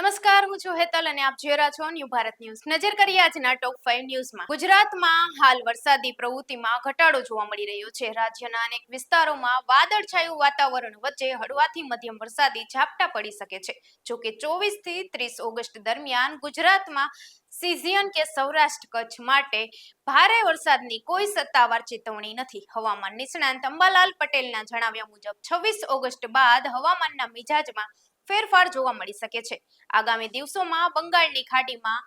નમસ્કાર, હું છું હેતલ અને આપ જોઈ રહ્યા છો ન્યૂ ભારત ન્યૂઝ. નજર કરીએ આજના ટોપ 5 ન્યૂઝમાં. ગુજરાતમાં હાલ વરસાદી પ્રવૃત્તિમાં ઘટાડો જોવા મળી રહ્યો છે. રાજ્યના અનેક વિસ્તારોમાં વાદળછાયું વાતાવરણ વચ્ચે હળવાથી મધ્યમ વરસાદી ઝાપટા પડી શકે છે. જોકે 24 થી 30 ઓગસ્ટ દરમિયાન ગુજરાતમાં સિઝિયન કે સૌરાષ્ટ્ર કચ્છ માટે ભારે વરસાદની કોઈ સત્તાવાર ચેતવણી નથી. હવામાન નિષ્ણાંત અંબાલાલ પટેલના જણાવ્યા મુજબ 26 ઓગસ્ટ બાદ હવામાનના મિજાજમાં ફેરફાર જોવા મળી શકે છે. આગામી દિવસોમાં બંગાળની ખાડીમાં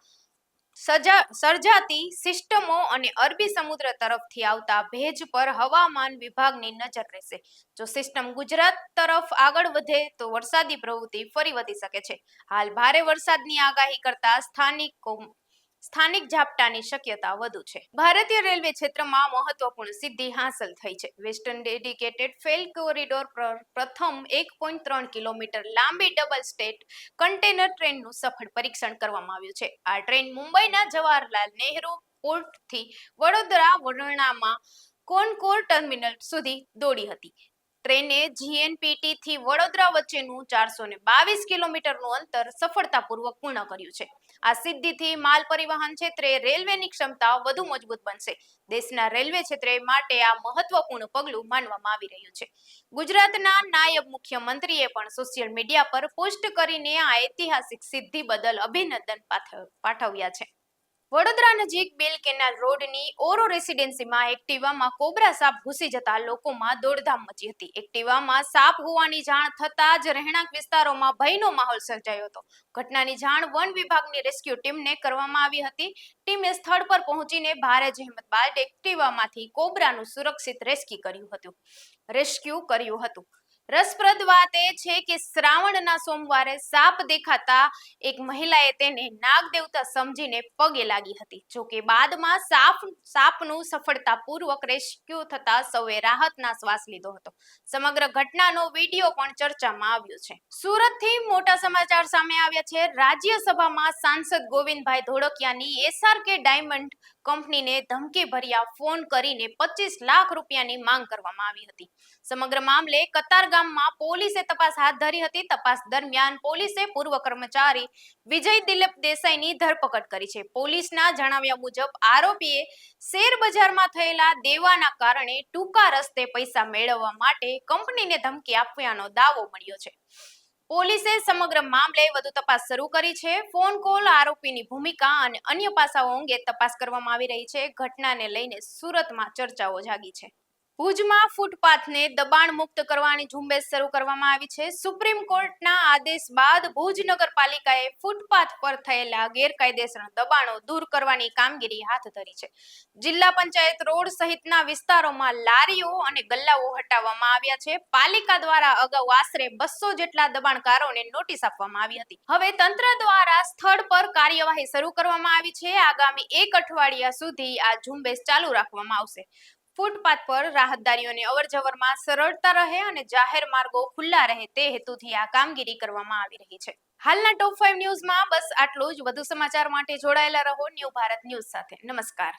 સર્જાતી સિસ્ટમો અને અરબી સમુદ્ર તરફથી આવતા ભેજ પર હવામાન વિભાગની નજર રહેશે. જો સિસ્ટમ ગુજરાત તરફ આગળ વધે તો વરસાદી પ્રવૃત્તિ ફરી વધી શકે છે. હાલ ભારે વરસાદની આગાહી કરતા સ્થાનિક ઝાપટાની શક્યતા વધુ છે. ભારતીય રેલવે ક્ષેત્રમાં મહત્વપૂર્ણ સિદ્ધિ હાંસલ થઈ છે. વેસ્ટર્ન ડેડિકેટેડ ફ્રેટ કોરિડોર પર પ્રથમ 1.3 કિલોમીટર લાંબી ડબલ સ્ટેટ કન્ટેનર ટ્રેનનું સફળ પરીક્ષણ કરવામાં આવ્યું છે. આ ટ્રેન મુંબઈના જવાહરલાલ નહેરુ પોર્ટથી વડોદરા વરણામાં કોનકોર ટર્મિનલ સુધી દોડી હતી. ટ્રેને જીએનપીટી થી વડોદરા વચ્ચેનું 422 કિલોમીટરનું અંતર સફળતાપૂર્વક પૂર્ણ કર્યું છે. આ સિદ્ધિથી માલ પરિવહન ક્ષેત્રે રેલવેની ક્ષમતા વધુ મજબૂત બનશે. દેશના રેલવે ક્ષેત્ર માટે આ મહત્વપૂર્ણ પગલું માનવામાં આવી રહ્યું છે. ગુજરાતના નાયબ મુખ્યમંત્રીએ પણ સોશિયલ મીડિયા પર પોસ્ટ કરીને આ ઐતિહાસિક સિદ્ધિ બદલ અભિનંદન પાઠવ્યા છે. વડોદરા નજીક બેલ કેનાલ રોડની ઓરો રેસિડેન્સીમાં એક્ટિવામાં કોબરા સાપ ઘૂસી જતા લોકોમાં દોડધામ મચી હતી. એક્ટિવામાં સાપ હોવાની જાણ થતાં જ રહેણાંક વિસ્તારોમાં ભયનો માહોલ સર્જાયો હતો. ઘટનાની જાણ વન વિભાગની રેસ્ક્યુ ટીમને કરવામાં આવી હતી. ટીમે સ્થળ પર પહોંચીને ભારે જહેમત બાદ એક્ટિવામાંથી કોબરાનું સુરક્ષિત રેસ્ક્યુ કર્યું હતું. રસપ્રદ વાત એ છે કે શ્રાવણના સોમવારે સાપ દેખાતા એક મહિલાએ તેને નાગ દેવતા સમજીને પગે લાગી હતી. જોકે બાદમાં સાપનું સફળતાપૂર્વક રેસ્ક્યુ થતા સૌએ રાહતના શ્વાસ લીધો હતો. સમગ્ર ઘટનાનો વિડીયો પણ ચર્ચામાં આવ્યો છે. સુરતથી મોટા સમાચાર સામે આવ્યા છે. રાજ્યસભામાં સાંસદ ગોવિંદભાઈ ધોળકિયાની એસઆરકે ડાયમંડ કંપનીને ધમકી ભર્યા ફોન કરીને 25 લાખ રૂપિયાની માંગ કરવામાં આવી હતી. સમગ્ર મામલે કતારગામમાં પોલીસે તપાસ હાથ ધરી હતી. તપાસ દરમિયાન પોલીસે પૂર્વ કર્મચારી વિજય દિલીપ દેસાઈની ધરપકડ કરી છે. પોલીસના જણાવ્યા મુજબ આરોપીએ શેર બજારમાં થયેલા દેવાના કારણે ટૂંકા રસ્તે પૈસા મેળવવા માટે કંપનીને ધમકી આપ્યાનો દાવો મળ્યો છે. પોલીસે સમગ્ર મામલે વધુ તપાસ શરૂ કરી છે. ફોન કોલ, આરોપીની ભૂમિકા અને અન્ય પાસાઓ અંગે તપાસ કરવામાં આવી રહી છે. ઘટનાને લઈને સુરતમાં ચર્ચાઓ જાગી છે. ભુજમાં ફૂટપાથને દબાણ મુક્ત કરવાની ઝુંબેશ શરૂ કરવામાં આવી છે. સુપ્રીમ કોર્ટના આદેશ બાદ ભુજ નગરપાલિકાએ ફૂટપાથ પર થયેલા ગેરકાયદેસર દબાણો દૂર કરવાની કામગીરી હાથ ધરી છે. જિલ્લા પંચાયત રોડ સહિતના વિસ્તારોમાં લારીઓ અને ગલ્લાઓ હટાવવામાં આવ્યા છે. પાલિકા દ્વારા અગાઉ આશરે 200 જેટલા દબાણકારોને નોટિસ આપવામાં આવી હતી. હવે તંત્ર દ્વારા સ્થળ પર કાર્યવાહી શરૂ કરવામાં આવી છે. આગામી 1 અઠવાડિયા સુધી આ ઝુંબેશ ચાલુ રાખવામાં આવશે. ફૂટપાથ પર રાહતદારીઓને અવરજવરમાં સરળતા રહે અને જાહેર માર્ગો ખુલ્લા રહે તે હેતુથી આ કામગીરી કરવામાં આવી રહી છે. હાલના ટોપ 5 ન્યૂઝમાં બસ આટલું જ. વધુ સમાચાર માટે જોડાયેલા રહો ન્યૂ ભારત ન્યૂઝ સાથે. નમસ્કાર.